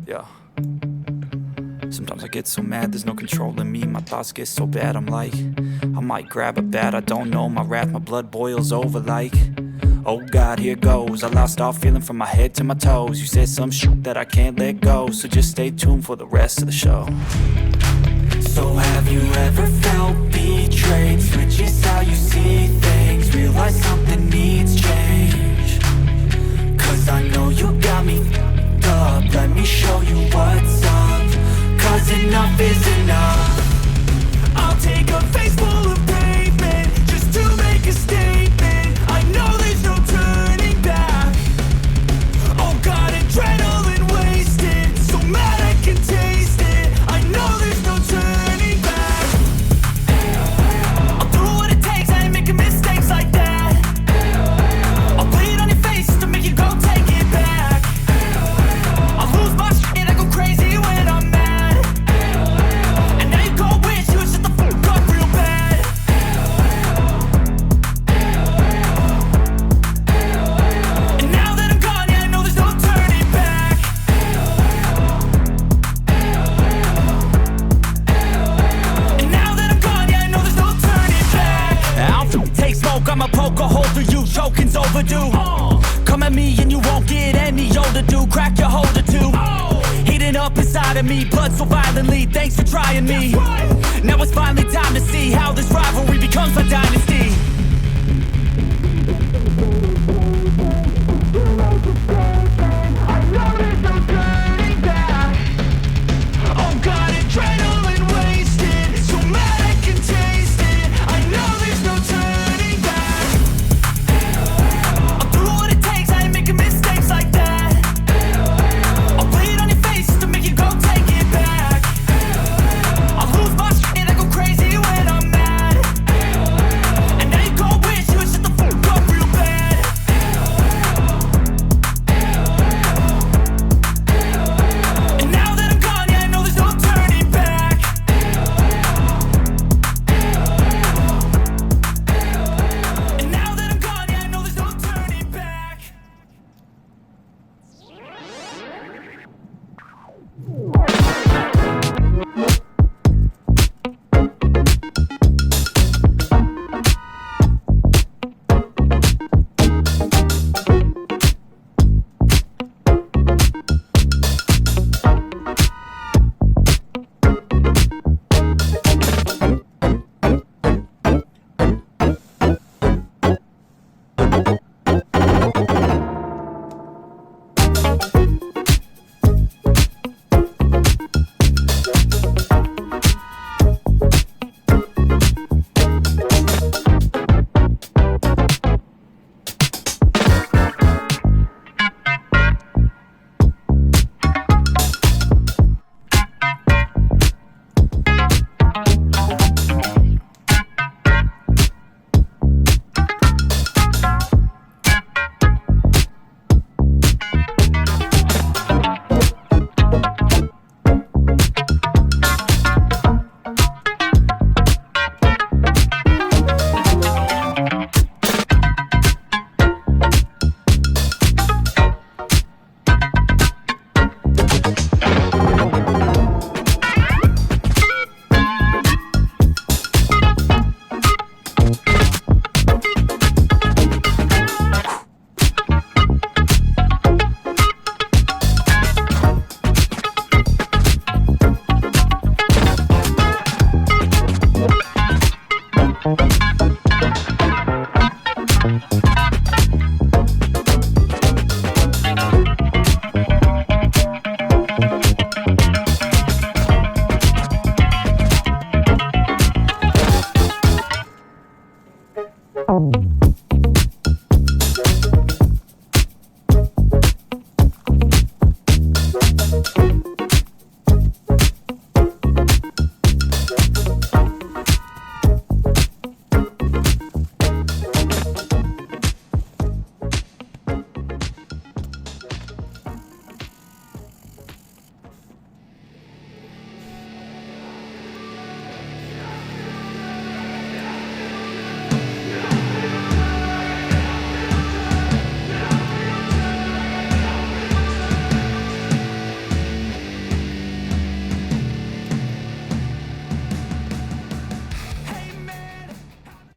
Yeah. Sometimes I get so mad, there's no controlling me. My thoughts get so bad, I'm like, I might grab a bat, I don't know. My wrath, my blood boils over like, oh God, here goes. I lost all feeling from my head to my toes. You said some shit that I can't let go, so just stay tuned for the rest of the show. So have you ever felt betrayed? Switches how you see things, realize something needs change. Cause I know you got me f***ed up, let me show you what's up. Cause enough is enough. I'll take a face full of pavement just to make a statement. I know there's no turning back. Oh God, adrenaline wasted, so mad I can taste it. I know there's no turning back. I'll do what it takes, I ain't making mistakes like that. I'll bleed on your face just to make you go take it back. I'll lose my shit, I go crazy when I'm mad. I'ma poke a hole through you, choking's overdue. Come at me and you won't get any older, dude. Crack your holder too. Heating up inside of me, blood so violently. Thanks for trying me. Now it's finally time to see how this rivalry becomes my dynasty.